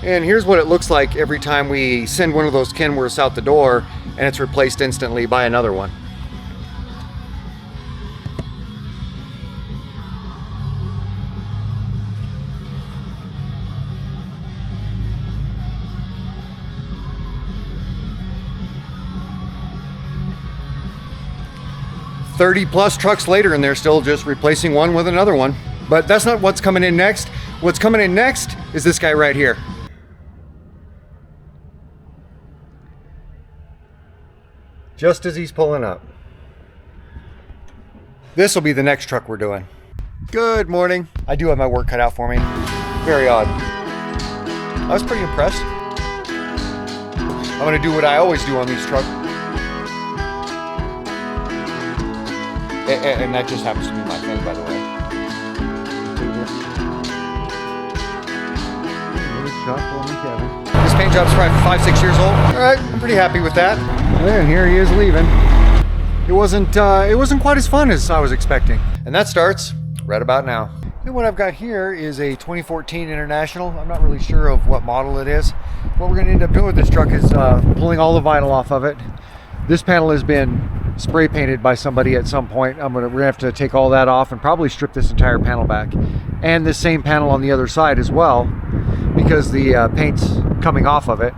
And here's what it looks like every time we send one of those Kenworths out the door and it's replaced instantly by another one. +30 trucks later and they're still just replacing one with another one. But that's not what's coming in next. What's coming in next is this guy right here. Just as he's pulling up. This will be the next truck we're doing. Good morning. I do have my work cut out for me. Very odd. I was pretty impressed. I'm gonna do what I always do on these trucks. And that just happens to be my thing, by the way. This paint job's probably 5-6 years old. All right, I'm pretty happy with that. And here he is leaving. It wasn't quite as fun as I was expecting. And that starts right about now. And what I've got here is a 2014 International. I'm not really sure of what model it is. What we're gonna end up doing with this truck is pulling all the vinyl off of it. This panel has been spray painted by somebody at some point. We're gonna have to take all that off and probably strip this entire panel back. And this same panel on the other side as well, because the paint's coming off of it.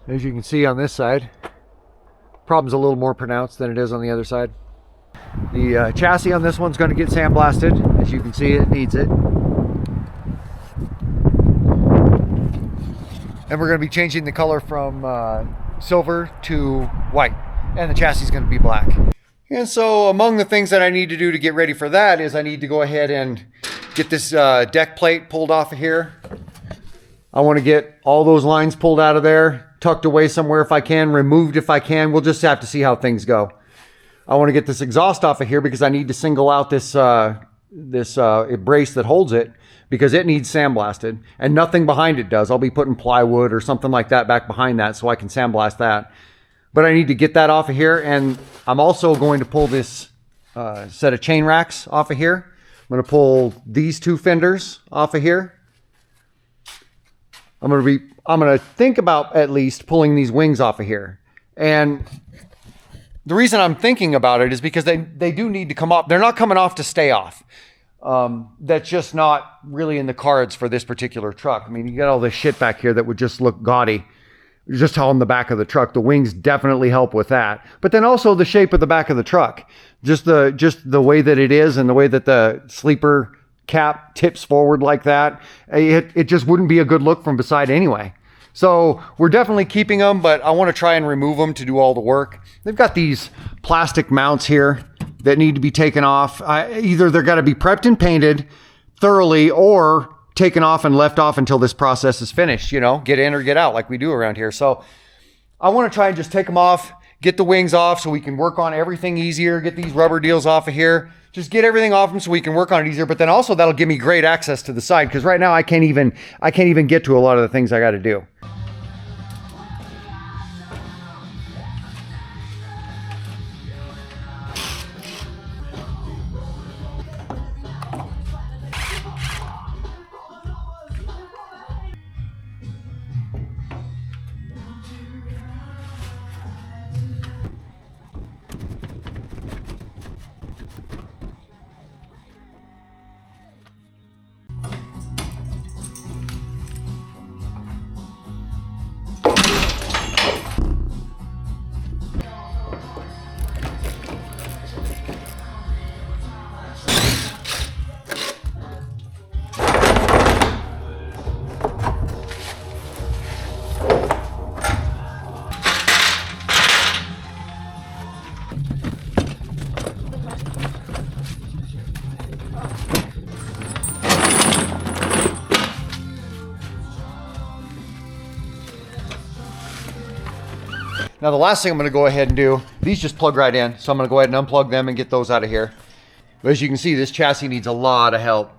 As you can see on this side, problem's a little more pronounced than it is on the other side. The chassis on this one's gonna get sandblasted. As you can see, it needs it. And we're gonna be changing the color from silver to white. And the chassis is going to be black. And so among the things that I need to do to get ready for that is I need to go ahead and get this deck plate pulled off of here. I want to get all those lines pulled out of there, tucked away somewhere if I can, removed if I can. We'll just have to see how things go. I want to get this exhaust off of here because I need to single out this brace that holds it, because it needs sandblasted and nothing behind it does. I'll be putting plywood or something like that back behind that so I can sandblast that. But I need to get that off of here, and I'm also going to pull this set of chain racks off of here. I'm going to pull these two fenders off of here. I'm going to think about at least pulling these wings off of here. And the reason I'm thinking about it is because they do need to come off. They're not coming off to stay off. That's just not really in the cards for this particular truck. I mean, you got all this shit back here that would just look gaudy. Just on the back of the truck. The wings definitely help with that. But then also the shape of the back of the truck. Just the way that it is and the way that the sleeper cap tips forward like that. It just wouldn't be a good look from beside anyway. So we're definitely keeping them, but I want to try and remove them to do all the work. They've got these plastic mounts here that need to be taken off. Either they're got to be prepped and painted thoroughly, or taken off and left off until this process is finished, you know, get in or get out like we do around here. So I want to try and just take them off, get the wings off so we can work on everything easier, get these rubber deals off of here, just get everything off them so we can work on it easier. But then also that'll give me great access to the side, because right now I can't even get to a lot of the things I got to do. Now the last thing I'm going to go ahead and do, these just plug right in. So I'm going to go ahead and unplug them and get those out of here. But as you can see, this chassis needs a lot of help.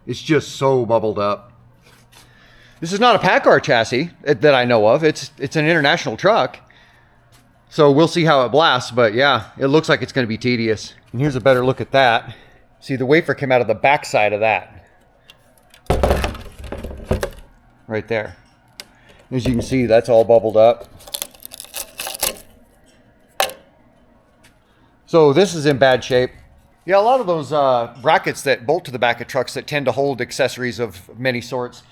It's just so bubbled up. This is not a PACCAR chassis that I know of. It's an international truck. So we'll see how it blasts, but yeah, it looks like it's going to be tedious. And here's a better look at that. See, the wafer came out of the back side of that. right there. As you can see, that's all bubbled up. So this is in bad shape. Yeah, a lot of those brackets that bolt to the back of trucks that tend to hold accessories of many sorts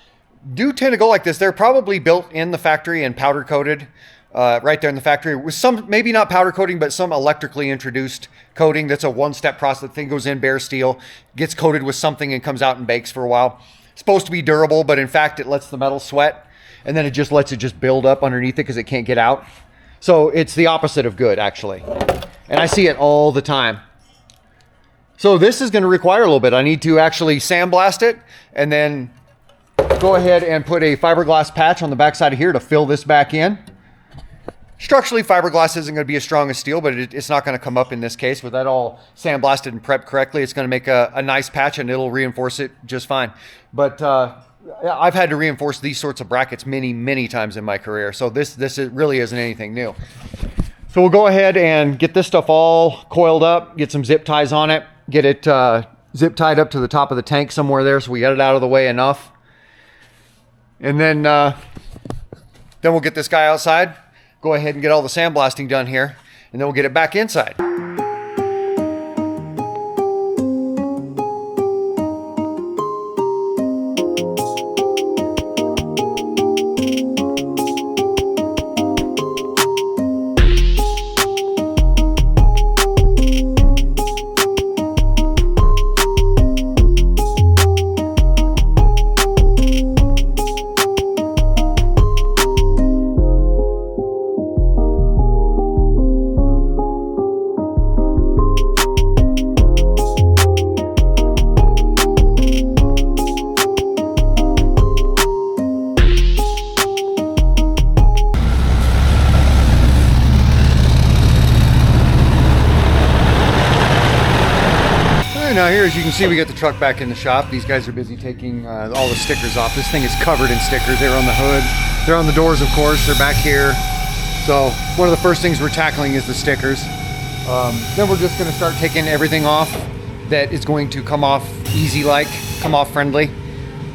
do tend to go like this. They're probably built in the factory and powder coated right there in the factory with some, maybe not powder coating, but some electrically introduced coating. That's a one-step process. The thing goes in bare steel, gets coated with something and comes out and bakes for a while. It's supposed to be durable, but in fact, it lets the metal sweat and then it just lets it just build up underneath it because it can't get out. So it's the opposite of good, actually. And I see it all the time. So this is going to require a little bit. I need to actually sandblast it and then go ahead and put a fiberglass patch on the backside of here to fill this back in. Structurally, fiberglass isn't going to be as strong as steel, but it's not going to come up in this case. With that all sandblasted and prepped correctly, it's going to make a nice patch and it'll reinforce it just fine. But I've had to reinforce these sorts of brackets many, many times in my career. So this really isn't anything new. So we'll go ahead and get this stuff all coiled up, get some zip ties on it, get it zip tied up to the top of the tank somewhere there so we get it out of the way enough. And then we'll get this guy outside, go ahead and get all the sandblasting done here, and then we'll get it back inside. Now here, as you can see, we got the truck back in the shop. These guys are busy taking all the stickers off. This thing is covered in stickers. They're on the hood. They're on the doors, of course. They're back here. So one of the first things we're tackling is the stickers. Then we're just going to start taking everything off that is going to come off easy-like, come off friendly.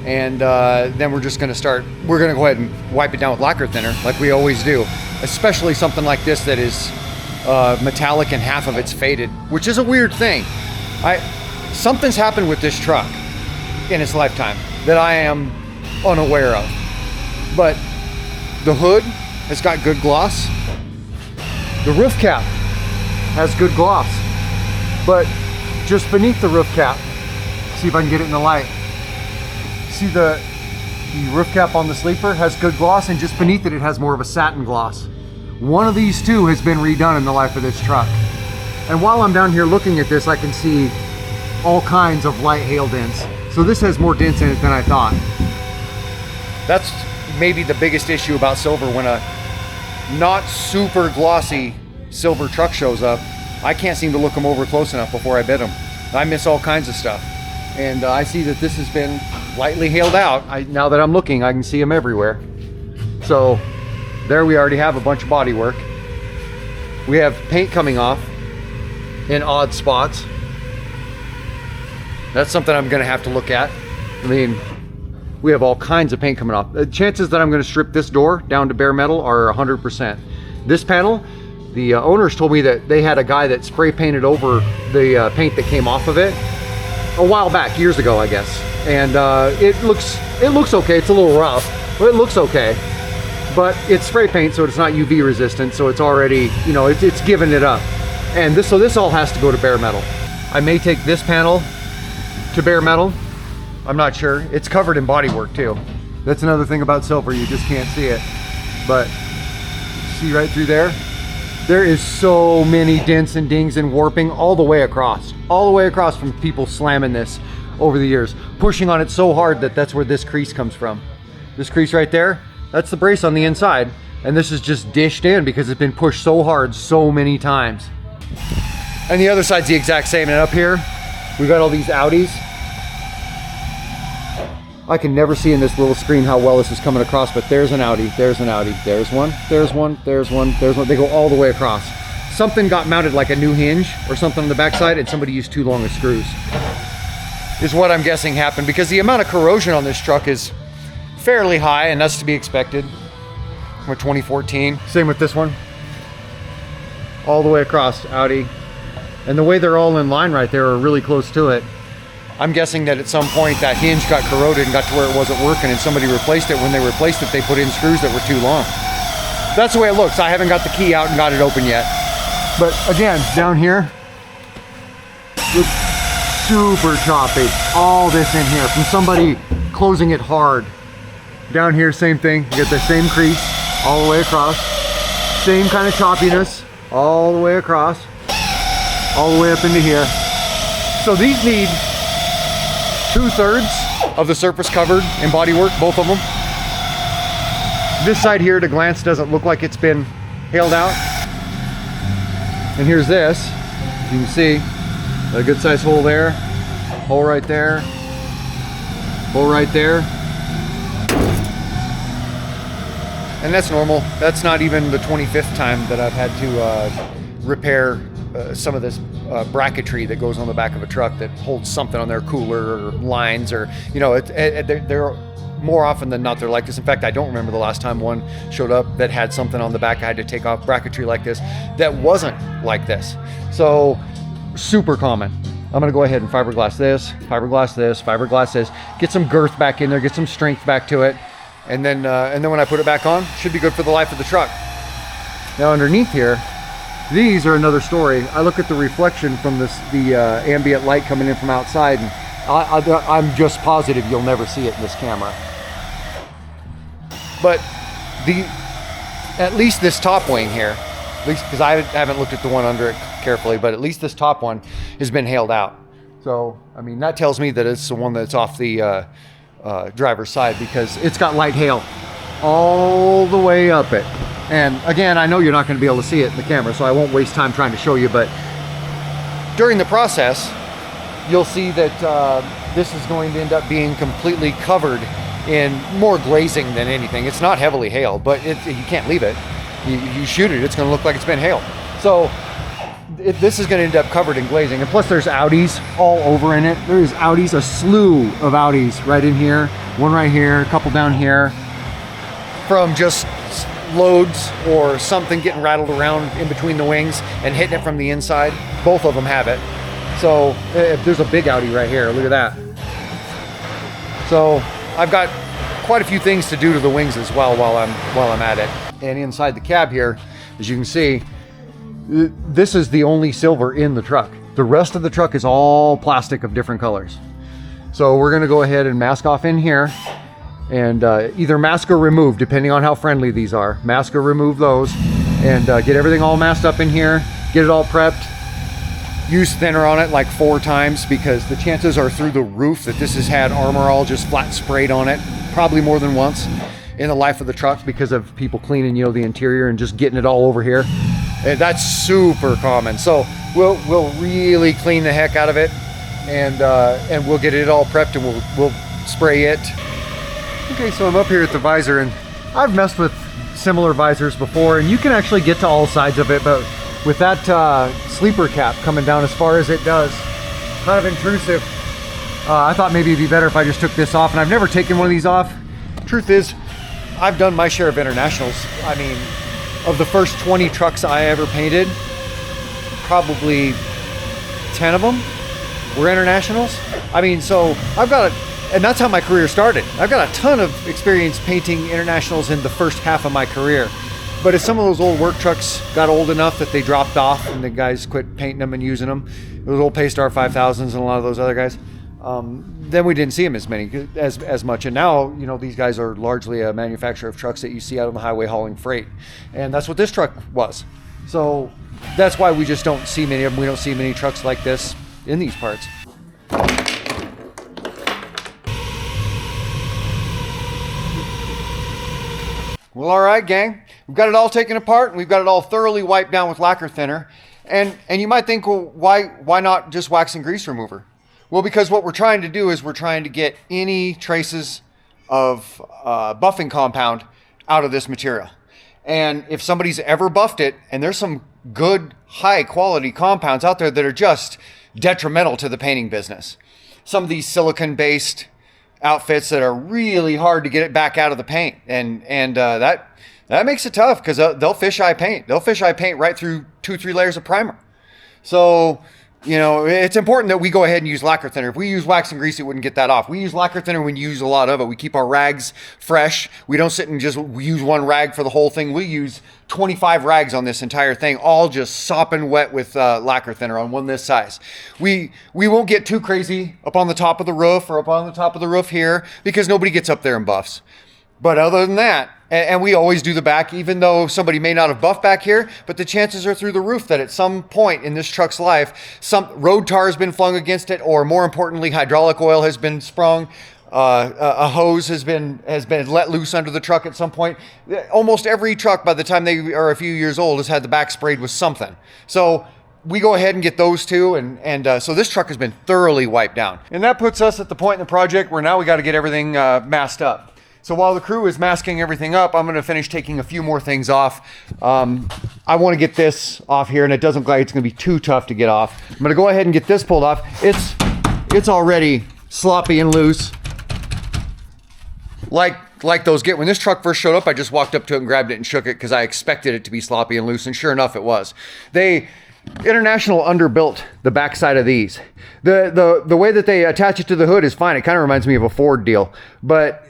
And then we're just going to start, we're going to go ahead and wipe it down with lacquer thinner like we always do. Especially something like this that is metallic and half of it's faded, which is a weird thing. Something's happened with this truck in its lifetime that I am unaware of. But the hood has got good gloss. The roof cap has good gloss. But just beneath the roof cap, see if I can get it in the light. See the roof cap on the sleeper has good gloss, and just beneath it, it has more of a satin gloss. One of these two has been redone in the life of this truck. And while I'm down here looking at this, I can see all kinds of light hail dents. So this has more dents in it than I thought. That's maybe the biggest issue about silver. When a not super glossy silver truck shows up, I can't seem to look them over close enough before I bid them. I miss all kinds of stuff. And I see that this has been lightly hailed out. Now that I'm looking, I can see them everywhere. So there we already have a bunch of body work. We have paint coming off in odd spots. That's something I'm gonna have to look at. I mean, we have all kinds of paint coming off. The chances that I'm gonna strip this door down to bare metal are 100%. This panel, the owners told me that they had a guy that spray painted over the paint that came off of it a while back, years ago, I guess. And it looks okay. It's a little rough, but it looks okay. But it's spray paint, so it's not UV resistant, so it's already, you know, it's giving it up. And so this all has to go to bare metal. I may take this panel to bare metal. I'm not sure. It's covered in bodywork too. That's another thing about silver, you just can't see it. But see right through there? There is so many dents and dings and warping all the way across from people slamming this over the years, pushing on it so hard that that's where this crease comes from. This crease right there, that's the brace on the inside. And this is just dished in because it's been pushed so hard so many times. And the other side's the exact same. And up here, we've got all these Audis. I can never see in this little screen how well this is coming across, but there's an Audi, there's an Audi, there's one, there's one, there's one, there's one. They go all the way across. Something got mounted like a new hinge or something on the backside, and somebody used too long of screws, is what I'm guessing happened, because the amount of corrosion on this truck is fairly high, and that's to be expected with 2014. Same with this one. All the way across, Audi. And the way they're all in line right there are really close to it. I'm guessing that at some point that hinge got corroded and got to where it wasn't working, and somebody replaced it. When they replaced it, they put in screws that were too long. That's the way it looks. I haven't got the key out and got it open yet. But again, down here, it's super choppy. All this in here from somebody closing it hard. Down here, same thing. You get the same crease all the way across. Same kind of choppiness all the way across, all the way up into here. So these need 2/3 of the surface covered in bodywork, both of them. This side here at a glance doesn't look like it's been hailed out. And here's this, as you can see, a good sized hole there, hole right there, hole right there. And that's normal. That's not even the 25th time that I've had to repair some of this bracketry that goes on the back of a truck that holds something on their cooler or lines, or, you know, they're more often than not, they're like this. In fact, I don't remember the last time one showed up that had something on the back. I had to take off bracketry like this that wasn't like this. So super common. I'm gonna go ahead and fiberglass this, fiberglass this, fiberglass this, get some girth back in there, get some strength back to it. And then when I put it back on, should be good for the life of the truck. Now underneath here, these are another story. I look at the reflection from the ambient light coming in from outside, and I'm just positive you'll never see it in this camera. But at least this top wing here, at least because I haven't looked at the one under it carefully, but at least this top one has been hailed out. So I mean, that tells me that it's the one that's off the driver's side, because it's got light hail all the way up it. And again, I know you're not going to be able to see it in the camera, so I won't waste time trying to show you, but during the process you'll see that this is going to end up being completely covered in more glazing than anything. It's not heavily hailed, but you can't leave it. You shoot it, it's going to look like it's been hailed. So this is going to end up covered in glazing, and plus there's Audis all over in it. There's Audis, a slew of Audis right in here, one right here, a couple down here, from just loads or something getting rattled around in between the wings and hitting it from the inside. Both of them have it. So if there's a big Audi right here, look at that. So I've got quite a few things to do to the wings as well while I'm at it. And inside the cab here, as you can see, this is the only silver in the truck. The rest of the truck is all plastic of different colors. So we're gonna go ahead and mask off in here, and either mask or remove, depending on how friendly these are. Mask or remove those, and get everything all masked up in here, get it all prepped. Use thinner on it like 4 times, because the chances are through the roof that this has had Armor All just flat sprayed on it, probably more than once in the life of the truck, because of people cleaning, you know, the interior and just getting it all over here. And that's super common. So we'll really clean the heck out of it, and we'll get it all prepped, and we'll spray it. Okay, so I'm up here at the visor, and I've messed with similar visors before, and you can actually get to all sides of it, but with that sleeper cap coming down as far as it does, kind of intrusive, I thought maybe it'd be better if I just took this off, and I've never taken one of these off. Truth is, I've done my share of internationals. I mean, of the first 20 trucks I ever painted, probably 10 of them were internationals. I mean, so I've got and that's how my career started. I've got a ton of experience painting internationals in the first half of my career. But if some of those old work trucks got old enough that they dropped off and the guys quit painting them and using them, those old ProStar 5000s and a lot of those other guys, then we didn't see them as much. And now, you know, these guys are largely a manufacturer of trucks that you see out on the highway hauling freight. And that's what this truck was. So that's why we just don't see many of them. We don't see many trucks like this in these parts. Well, all right, gang. We've got it all taken apart, and we've got it all thoroughly wiped down with lacquer thinner. And you might think, well, why not just wax and grease remover? Well, because what we're trying to do is we're trying to get any traces of buffing compound out of this material. And if somebody's ever buffed it, and there's some good, high quality compounds out there that are just detrimental to the painting business. Some of these silicone-based outfits that are really hard to get it back out of the paint, and that makes it tough because they'll fisheye paint. They'll fisheye paint right through 2-3 layers of primer. So, you know, it's important that we go ahead and use lacquer thinner. If we use wax and grease, it wouldn't get that off. We use lacquer thinner when you use a lot of it. We keep our rags fresh. We don't sit and just use one rag for the whole thing. We use 25 rags on this entire thing, all just sopping wet with lacquer thinner on one this size. We won't get too crazy up on the top of the roof or up on the top of the roof here because nobody gets up there and buffs. But other than that, and we always do the back, even though somebody may not have buffed back here, but the chances are through the roof that at some point in this truck's life, some road tar has been flung against it, or more importantly, hydraulic oil has been sprung. A hose has been let loose under the truck at some point. Almost every truck, by the time they are a few years old, has had the back sprayed with something. So we go ahead and get those too, and so this truck has been thoroughly wiped down. And that puts us at the point in the project where now we got to get everything masked up. So while the crew is masking everything up, I'm going to finish taking a few more things off. I want to get this off here, and it doesn't look like it's going to be too tough to get off. I'm going to go ahead and get this pulled off. It's already sloppy and loose, like those get. When this truck first showed up, I just walked up to it and grabbed it and shook it because I expected it to be sloppy and loose, and sure enough, it was. International underbuilt the backside of these. The way that they attach it to the hood is fine. It kind of reminds me of a Ford deal, but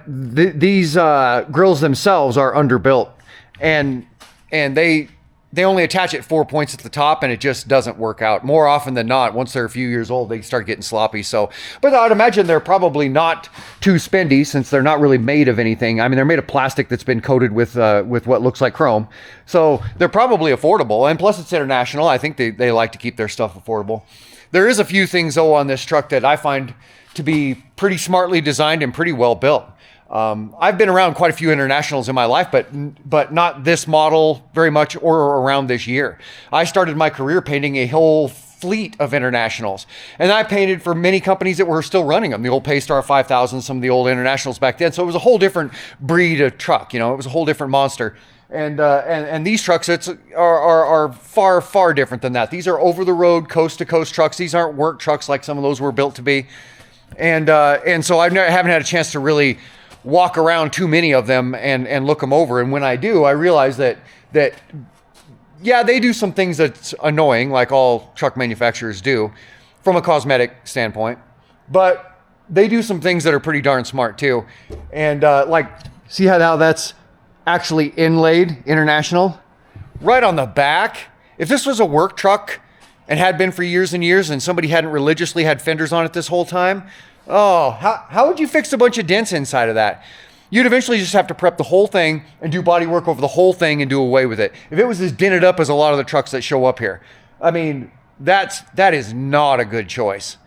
these grills themselves are underbuilt, and they only attach at 4 points at the top, and it just doesn't work out. More often than not, once they're a few years old, they start getting sloppy. So, but I'd imagine they're probably not too spendy since they're not really made of anything. I mean, they're made of plastic that's been coated with what looks like chrome. So they're probably affordable, and plus it's international. I think they like to keep their stuff affordable. There is a few things though on this truck that I find to be pretty smartly designed and pretty well built. I've been around quite a few internationals in my life, but not this model very much or around this year. I started my career painting a whole fleet of internationals, and I painted for many companies that were still running them. The old ProStar 5000, some of the old internationals back then. So it was a whole different breed of truck. You know, it was a whole different monster. And these trucks are far different than that. These are over the road, coast to coast trucks. These aren't work trucks like some of those were built to be. And so haven't had a chance to really walk around too many of them and look them over. And when I do, I realize that yeah, they do some things that's annoying, like all truck manufacturers do from a cosmetic standpoint, but they do some things that are pretty darn smart too. And like, see how that's actually inlaid international right on the back? If this was a work truck and had been for years and years, and somebody hadn't religiously had fenders on it this whole time, oh, how would you fix a bunch of dents inside of that? You'd eventually just have to prep the whole thing and do body work over the whole thing and do away with it. If it was as dented up as a lot of the trucks that show up here, I mean, that is not a good choice.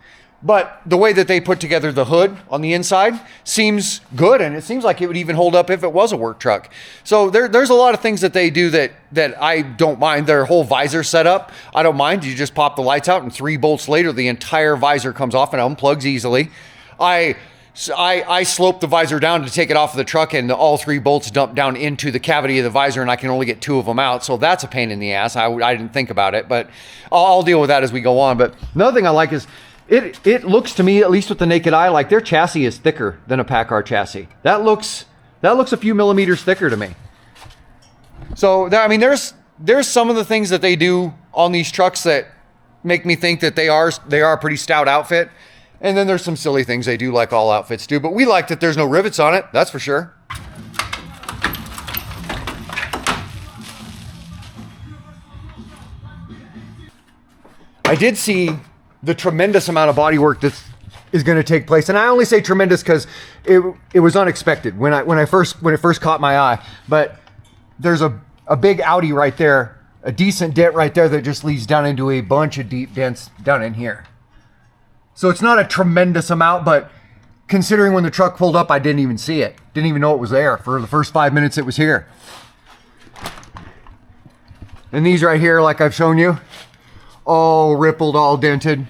But the way that they put together the hood on the inside seems good, and it seems like it would even hold up if it was a work truck. So there's a lot of things that they do that I don't mind. Their whole visor setup, I don't mind. You just pop the lights out, and 3 bolts later, the entire visor comes off and unplugs easily. I slope the visor down to take it off of the truck, and all 3 bolts dump down into the cavity of the visor, and I can only get 2 of them out. So that's a pain in the ass. I didn't think about it, but I'll deal with that as we go on. But another thing I like is it looks to me, at least with the naked eye, like their chassis is thicker than a PACCAR chassis. That looks a few millimeters thicker to me. So I mean, there's some of the things that they do on these trucks that make me think that they are a pretty stout outfit. And then there's some silly things they do, like all outfits do. But we like that there's no rivets on it, that's for sure. I did see the tremendous amount of body work that is going to take place, and I only say tremendous because it was unexpected when it first caught my eye. But there's a big Audi right there, a decent dent right there that just leads down into a bunch of deep dents down in here. So it's not a tremendous amount, but considering when the truck pulled up, I didn't even see it. Didn't even know it was there for the first 5 minutes it was here. And these right here, like I've shown you, all rippled, all dented.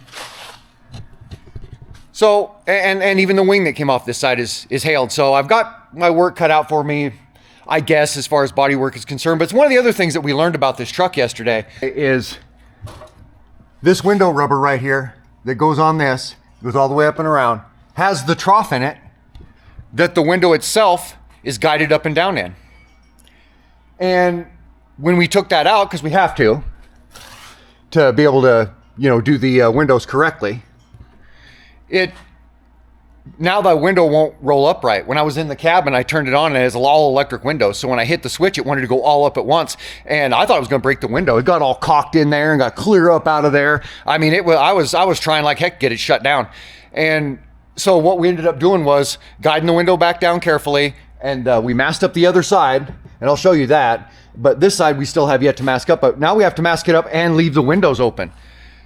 So, and even the wing that came off this side is hailed. So I've got my work cut out for me, I guess, as far as body work is concerned. But it's one of the other things that we learned about this truck yesterday is this window rubber right here that goes on this, goes all the way up and around. has the trough in it that the window itself is guided up and down in. And when we took that out, because we have to be able to, you know, do the windows correctly, now the window won't roll upright. When I was in the cabin, I turned it on and it has all electric windows. So when I hit the switch, it wanted to go all up at once. And I thought it was going to break the window. It got all caulked in there and got clear up out of there. I mean, I was trying like heck to get it shut down. And so what we ended up doing was guiding the window back down carefully. And we masked up the other side. And I'll show you that. But this side we still have yet to mask up. But now we have to mask it up and leave the windows open.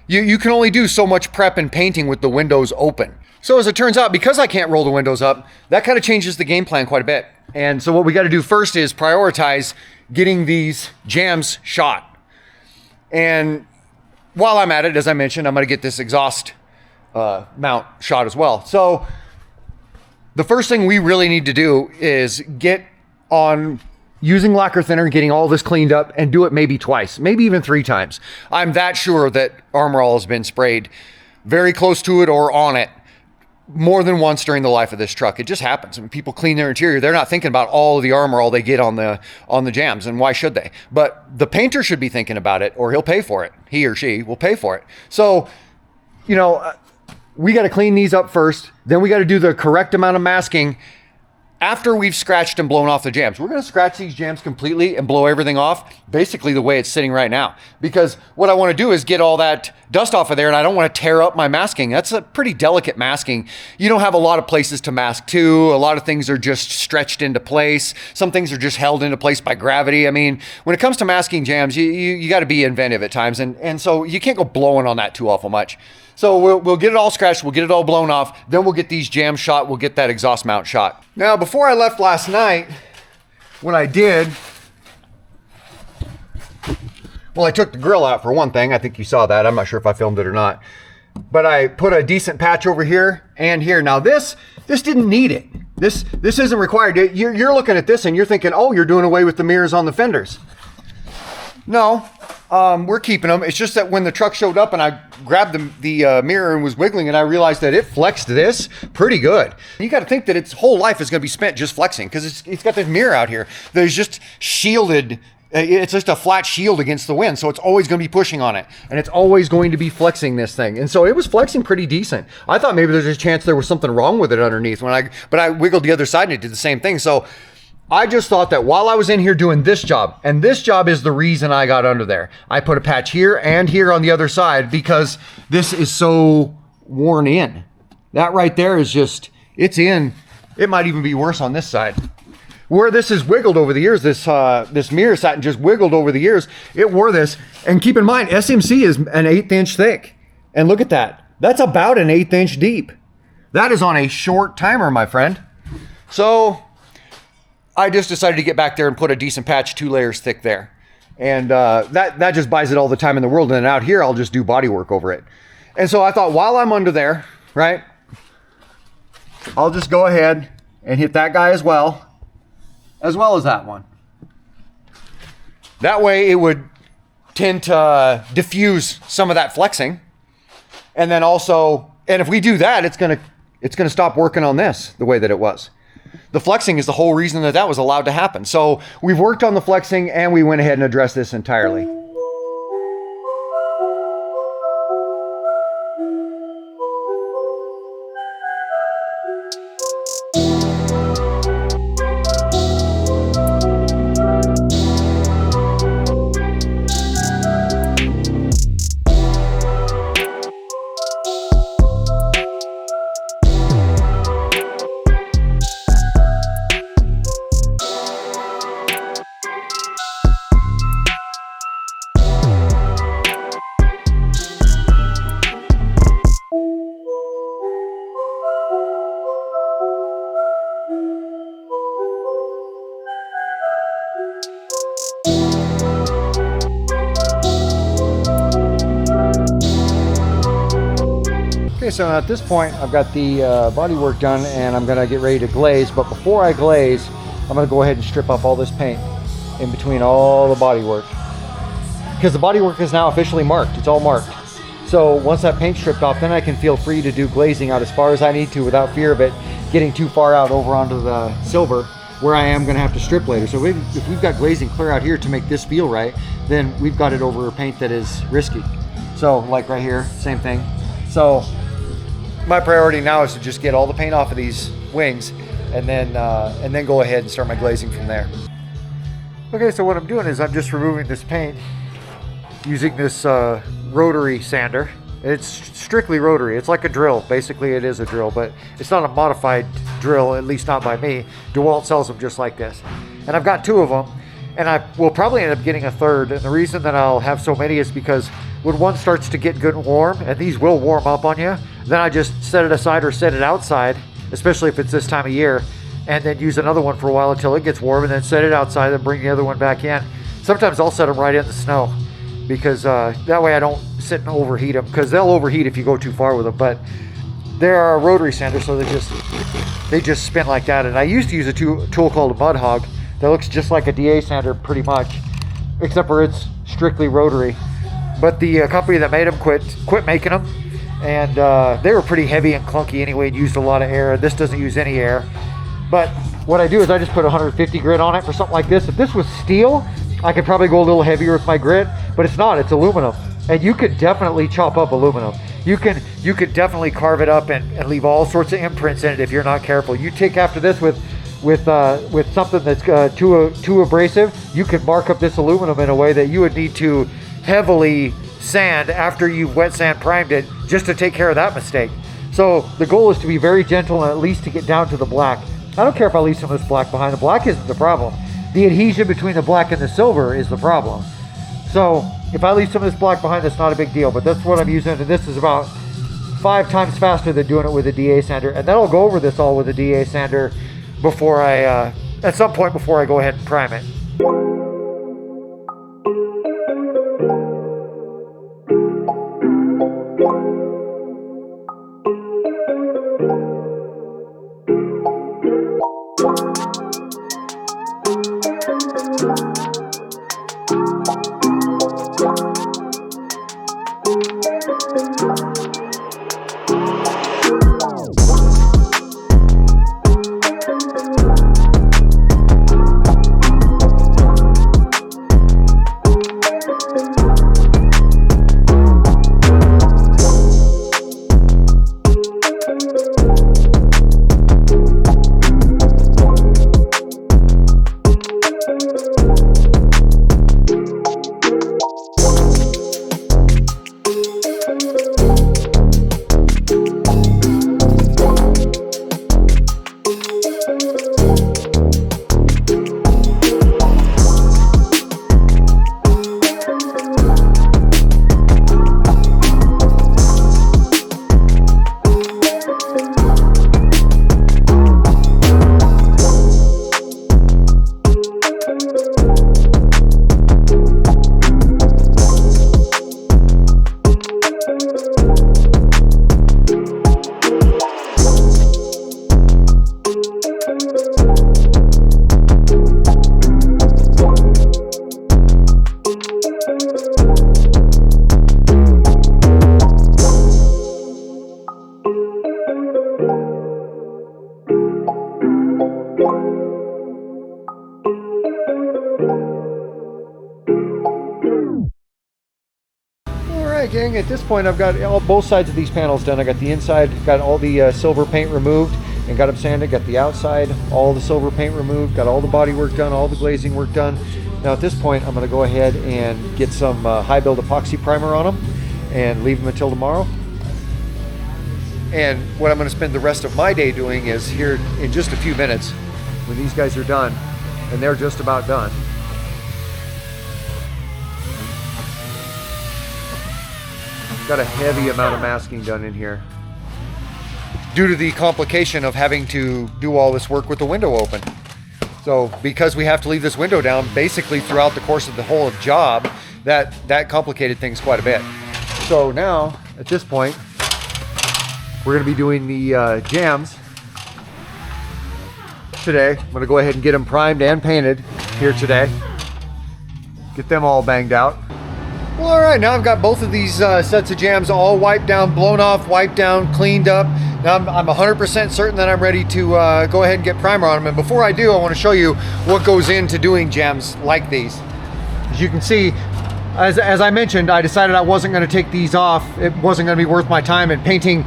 You can only do so much prep and painting with the windows open. So as it turns out, because I can't roll the windows up, that kind of changes the game plan quite a bit. And so what we got to do first is prioritize getting these jambs shot. And while I'm at it, as I mentioned, I'm going to get this exhaust mount shot as well. So the first thing we really need to do is get on using lacquer thinner, getting all this cleaned up, and do it maybe twice, maybe even 3 times. I'm that sure that Armor All has been sprayed very close to it or on it more than once during the life of this truck. It just happens. When people clean their interior, they're not thinking about all of the Armor All they get on the jambs, and why should they? But the painter should be thinking about it, or he'll pay for it. He or she will pay for it. So, you know, we got to clean these up first. Then we got to do the correct amount of masking after we've scratched and blown off the jambs. We're going to scratch these jambs completely and blow everything off basically the way it's sitting right now, because what I want to do is get all that dust off of there, and I don't want to tear up my masking. That's a pretty delicate masking. You don't have a lot of places to mask to. A lot of things are just stretched into place. Some things are just held into place by gravity. I mean, when it comes to masking jambs, you got to be inventive at times, and so you can't go blowing on that too awful much. So we'll get it all scratched, we'll get it all blown off, then we'll get these jambs shot, we'll get that exhaust mount shot. Now, before I left last night, what I did, well, I took the grill out for one thing. I think you saw that. I'm not sure if I filmed it or not. But I put a decent patch over here and here. Now this didn't need it. This isn't required. You're looking at this and you're thinking, oh, you're doing away with the mirrors on the fenders. No, we're keeping them. It's just that when the truck showed up and I grabbed the mirror and was wiggling it, I realized that it flexed this pretty good. You got to think that its whole life is going to be spent just flexing, because it's got this mirror out here that is just shielded. It's just a flat shield against the wind, so it's always going to be pushing on it, and it's always going to be flexing this thing. And so it was flexing pretty decent. I thought maybe there's a chance there was something wrong with it underneath but I wiggled the other side and it did the same thing. So I just thought that while I was in here doing this job, and this job is the reason I got under there, I put a patch here and here on the other side because this is so worn in. That right there is just, it's in. It might even be worse on this side. Where this has wiggled over the years, this mirror sat and just wiggled over the years, it wore this. And keep in mind, SMC is an 1/8 inch thick. And look at that. That's about an 1/8 inch deep. That is on a short timer, my friend. So I just decided to get back there and put a decent patch 2 layers thick there. And that just buys it all the time in the world. And then out here, I'll just do body work over it. And so I thought, while I'm under there, right, I'll just go ahead and hit that guy as well as that one. That way it would tend to diffuse some of that flexing. And then also, and if we do that, it's gonna stop working on this the way that it was. The flexing is the whole reason that was allowed to happen. So we've worked on the flexing and we went ahead and addressed this entirely. Okay, so at this point, I've got the body work done and I'm gonna get ready to glaze. But before I glaze, I'm gonna go ahead and strip off all this paint in between all the body work, because the body work is now officially marked. It's all marked. So once that paint's stripped off, then I can feel free to do glazing out as far as I need to without fear of it getting too far out over onto the silver, where I am going to have to strip later. So if we've got glazing clear out here to make this feel right, then we've got it over a paint that is risky. So like right here, same thing. So my priority now is to just get all the paint off of these wings and then go ahead and start my glazing from there. Okay, so what I'm doing is I'm just removing this paint using this rotary sander. It's strictly rotary. It's like a drill. Basically, it is a drill, but it's not a modified drill, at least not by me. DeWalt sells them just like this. And I've got 2 of them, and I will probably end up getting a 3rd. And the reason that I'll have so many is because when one starts to get good and warm, and these will warm up on you, then I just set it aside or set it outside, especially if it's this time of year, and then use another one for a while until it gets warm, and then set it outside and bring the other one back in. Sometimes I'll set them right in the snow, because that way I don't sit and overheat them, because they'll overheat if you go too far with them. But they're a rotary sander, so they just spin like that. And I used to use a tool called a mud hog that looks just like a DA sander pretty much, except for it's strictly rotary. But the company that made them quit making them, and they were pretty heavy and clunky anyway, and used a lot of air. This doesn't use any air. But what I do is I just put 150 grit on it for something like this. If this was steel, I could probably go a little heavier with my grit, but it's not. It's aluminum, and you could definitely chop up aluminum. You could definitely carve it up and leave all sorts of imprints in it if you're not careful. You take after this with something that's too abrasive, you could mark up this aluminum in a way that you would need to heavily sand after you've wet sand primed it just to take care of that mistake. So the goal is to be very gentle and at least to get down to the black. I don't care if I leave some of this black behind. The black isn't the problem. The adhesion between the black and the silver is the problem. So if I leave some of this black behind, that's not a big deal, but that's what I'm using, and this is about 5 times faster than doing it with a DA sander. And then I'll go over this all with a DA sander before at some point before I go ahead and prime it. Gang, at this point I've got both sides of these panels done. I got the inside, got all the silver paint removed and got them sanded. Got the outside, all the silver paint removed, got all the body work done, all the glazing work done. Now at this point I'm going to go ahead and get some high build epoxy primer on them and leave them until tomorrow. And what I'm going to spend the rest of my day doing is here in just a few minutes when these guys are done, and they're just about done. Got a heavy amount of masking done in here due to the complication of having to do all this work with the window open. So because we have to leave this window down basically throughout the course of the whole job, that complicated things quite a bit. So now at this point we're going to be doing the jams today. I'm going to go ahead and get them primed and painted here today, get them all banged out. Well, all right, now I've got both of these sets of jams all wiped down, blown off, wiped down, cleaned up. Now I'm 100% certain that I'm ready to go ahead and get primer on them. And before I do, I want to show you what goes into doing jams like these. As you can see, as I mentioned, I decided I wasn't going to take these off. It wasn't going to be worth my time, and painting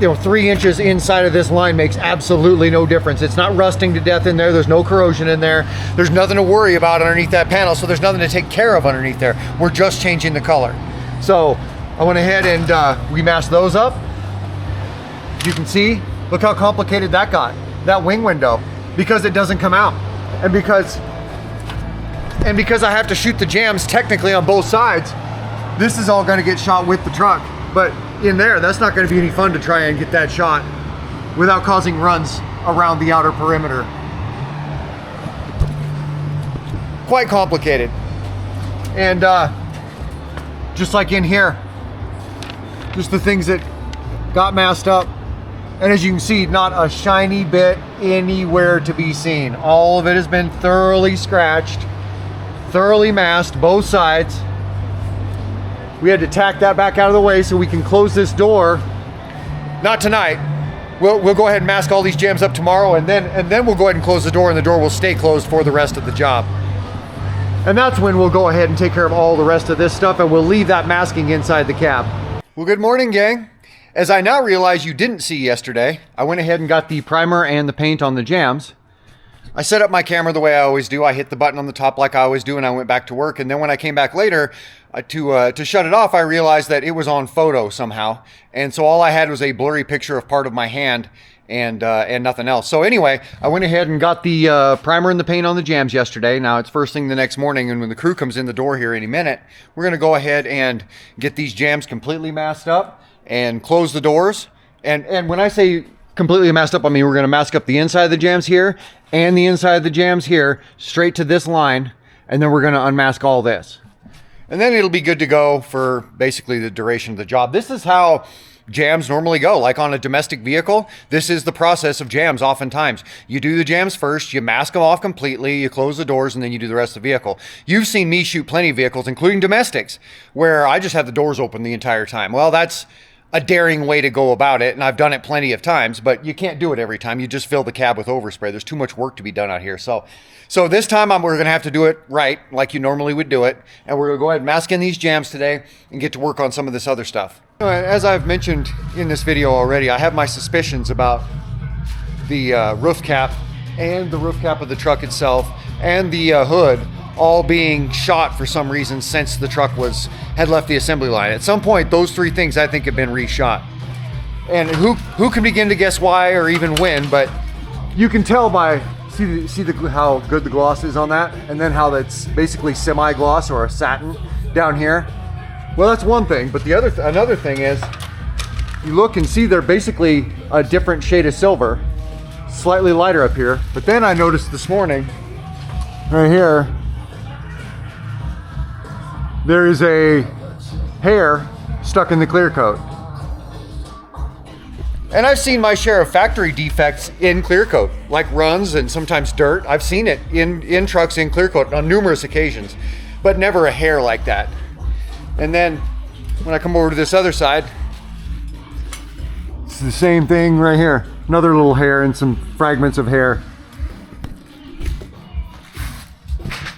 3 inches inside of this line makes absolutely no difference. It's not rusting to death in there. There's no corrosion in there. There's nothing to worry about underneath that panel, so there's nothing to take care of underneath there. We're just changing the color. So I went ahead and remasked those up. You can see, look how complicated that got, that wing window, because it doesn't come out. And because I have to shoot the jams technically on both sides, this is all going to get shot with the truck. But in there, that's not going to be any fun to try and get that shot without causing runs around the outer perimeter. Quite complicated. And just like in here, just the things that got masked up. And as you can see, not a shiny bit anywhere to be seen. All of it has been thoroughly scratched, thoroughly masked, both sides. We had to tack that back out of the way so we can close this door. Not tonight. We'll go ahead and mask all these jams up tomorrow, and then we'll go ahead and close the door, and the door will stay closed for the rest of the job. And that's when we'll go ahead and take care of all the rest of this stuff, and we'll leave that masking inside the cab. Well, good morning, gang. As I now realize you didn't see yesterday, I went ahead and got the primer and the paint on the jams. I set up my camera the way I always do. I hit the button on the top like I always do, and I went back to work. And then when I came back later to shut it off, I realized that it was on photo somehow. And so all I had was a blurry picture of part of my hand and nothing else. So anyway, I went ahead and got the primer and the paint on the jams yesterday. Now it's first thing the next morning, and when the crew comes in the door here any minute, we're going to go ahead and get these jams completely masked up and close the doors. And when I say completely masked up, I mean we're going to mask up the inside of the jams here and the inside of the jams here straight to this line, and then we're going to unmask all this. And then it'll be good to go for basically the duration of the job. This is how jams normally go. Like on a domestic vehicle, this is the process of jams oftentimes. You do the jams first, you mask them off completely, you close the doors, and then you do the rest of the vehicle. You've seen me shoot plenty of vehicles, including domestics, where I just have the doors open the entire time. Well, that's a daring way to go about it, and I've done it plenty of times, but you can't do it every time. You just fill the cab with overspray. There's too much work to be done out here. So this time we're going to have to do it right, like you normally would do it, and we're going to go ahead and mask in these jams today and get to work on some of this other stuff. As I've mentioned in this video already, I have my suspicions about the roof cap and the roof cap of the truck itself and the hood all being shot for some reason since the truck had left the assembly line. At some point, those three things I think have been reshot. And who can begin to guess why or even when, but you can tell by how good the gloss is on that, and then how that's basically semi-gloss or a satin down here. Well, that's one thing, but another thing is you look and see they're basically a different shade of silver, slightly lighter up here. But then I noticed this morning, right here, there is a hair stuck in the clear coat. And I've seen my share of factory defects in clear coat, like runs and sometimes dirt. I've seen it in trucks in clear coat on numerous occasions, but never a hair like that. And then when I come over to this other side, it's the same thing right here. Another little hair and some fragments of hair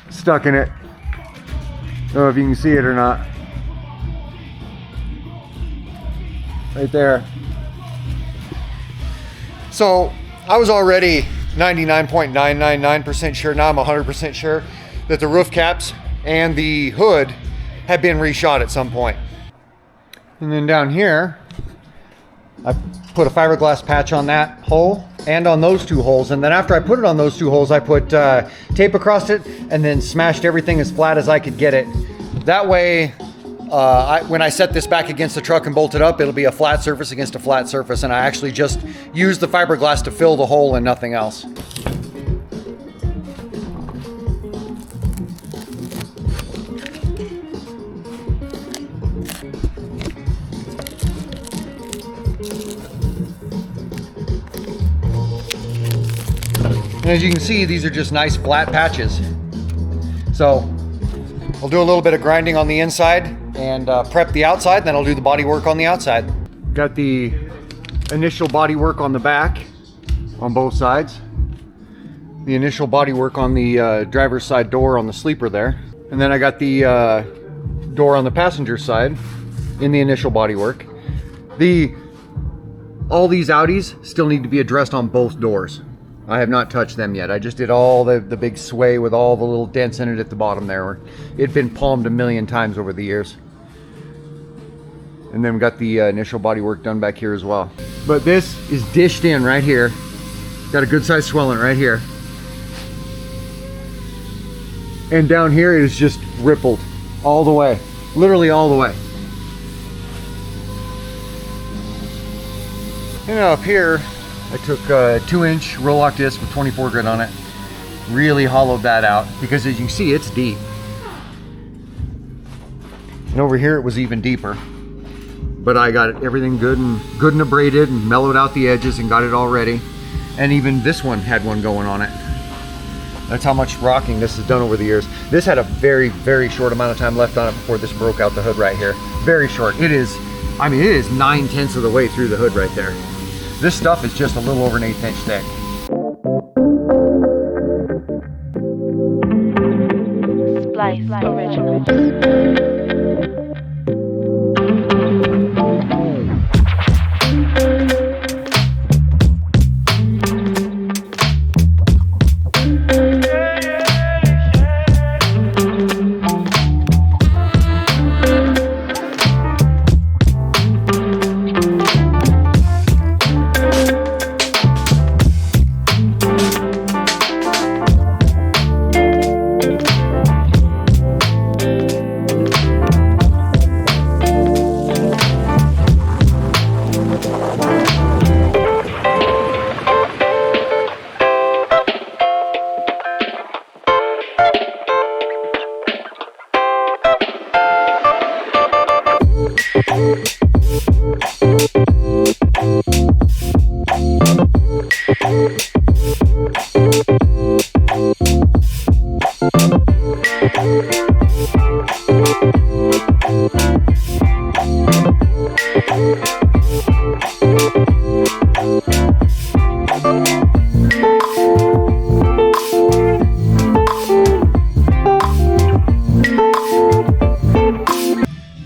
stuck in it. I don't know if you can see it or not. Right there. So I was already 99.999% sure, now I'm 100% sure that the roof caps and the hood had been reshot at some point. And then down here, I put a fiberglass patch on that hole and on those two holes. And then after I put it on those two holes, I put tape across it and then smashed everything as flat as I could get it. That way, when I set this back against the truck and bolt it up, it'll be a flat surface against a flat surface. And I actually just used the fiberglass to fill the hole and nothing else. And as you can see, these are just nice flat patches. So I'll do a little bit of grinding on the inside and prep the outside, and then I'll do the body work on the outside. Got the initial body work on the back on both sides. The initial body work on the driver's side door on the sleeper there. And then I got the door on the passenger side in the initial body work. All these Audis still need to be addressed on both doors. I have not touched them yet. I just did all the big sway with all the little dents in it at the bottom there. It'd been palmed a million times over the years. And then we got the initial body work done back here as well. But this is dished in right here. Got a good size swelling right here. And down here it is just rippled all the way. Literally all the way. And up here, I took a 2-inch roll lock disc with 24 grit on it. Really hollowed that out because as you can see, it's deep. And over here it was even deeper. But I got everything good and abraded and mellowed out the edges and got it all ready. And even this one had one going on it. That's how much rocking this has done over the years. This had a very, very short amount of time left on it before this broke out the hood right here. Very short. It is 9/10 of the way through the hood right there. This stuff is just a little over an 1/8 inch thick. Splice Originals.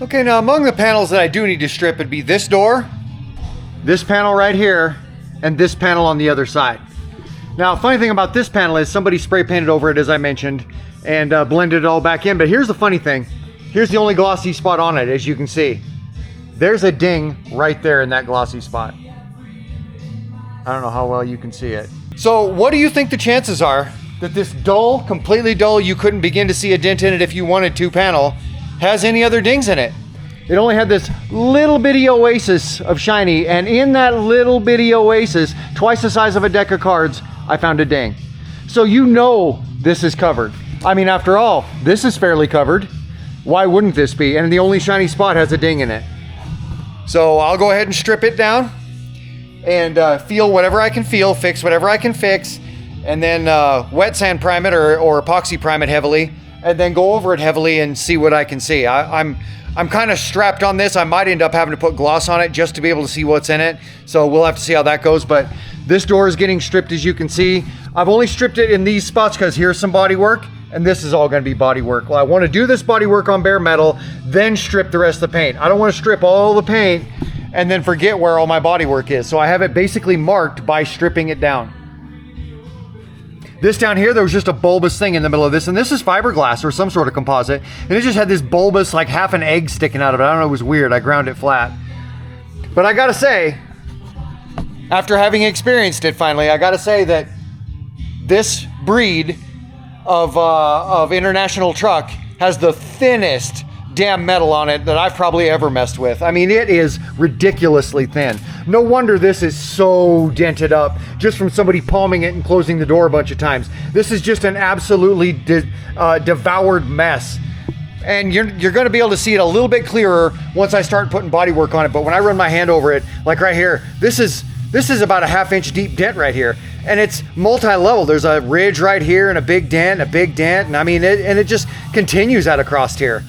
Okay, now among the panels that I do need to strip would be this door, this panel right here, and this panel on the other side. Now, funny thing about this panel is somebody spray painted over it, as I mentioned, and blended it all back in. But here's the funny thing. Here's the only glossy spot on it, as you can see. There's a ding right there in that glossy spot. I don't know how well you can see it. So what do you think the chances are that this dull, completely dull, you couldn't begin to see a dent in it if you wanted to panel, has any other dings in it? It only had this little bitty oasis of shiny, and in that little bitty oasis, twice the size of a deck of cards, I found a ding. So you know this is covered. I mean, after all, this is fairly covered. Why wouldn't this be? And the only shiny spot has a ding in it. So I'll go ahead and strip it down and feel whatever I can feel, fix whatever I can fix, and then wet sand prime it or epoxy prime it heavily, and then go over it heavily and see what I can see. I'm kind of strapped on this. I might end up having to put gloss on it just to be able to see what's in it. So we'll have to see how that goes. But this door is getting stripped, as you can see. I've only stripped it in these spots because here's some body work, and this is all going to be body work. Well, I want to do this body work on bare metal, then strip the rest of the paint. I don't want to strip all the paint and then forget where all my body work is. So I have it basically marked by stripping it down. This down here, there was just a bulbous thing in the middle of this, and this is fiberglass or some sort of composite, and it just had this bulbous, like half an egg sticking out of it. I don't know, it was weird. I ground it flat. But I gotta say, after having experienced it finally, I gotta say that this breed of international truck has the thinnest damn metal on it that I've probably ever messed with. I mean, it is ridiculously thin. No wonder this is so dented up just from somebody palming it and closing the door a bunch of times. This is just an absolutely devoured mess. And you're going to be able to see it a little bit clearer once I start putting body work on it. But when I run my hand over it, like right here, this is about a 1/2 inch deep dent right here. And it's multi-level. There's a ridge right here and a big dent, and I mean, it just continues out across here.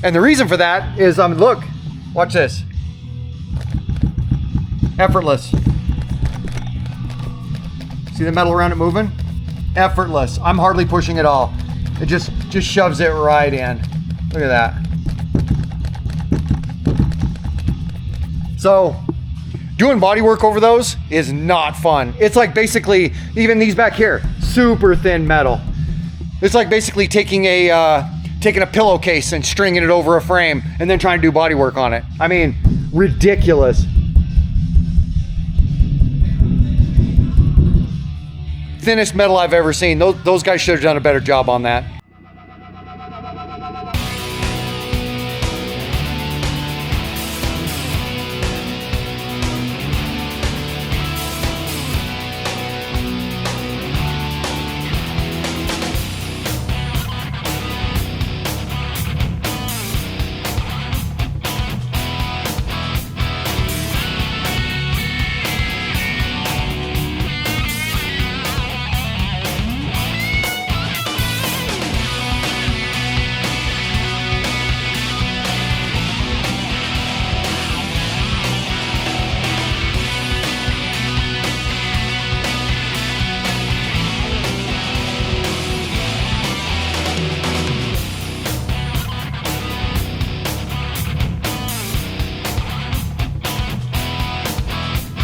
And the reason for that is, look, watch this. Effortless. See the metal around it moving? Effortless. I'm hardly pushing at all. It just shoves it right in. Look at that. So, doing body work over those is not fun. It's like basically, even these back here, super thin metal. It's like basically taking a pillowcase and stringing it over a frame and then trying to do body work on it. I mean, ridiculous. Thinnest metal I've ever seen. Those guys should have done a better job on that.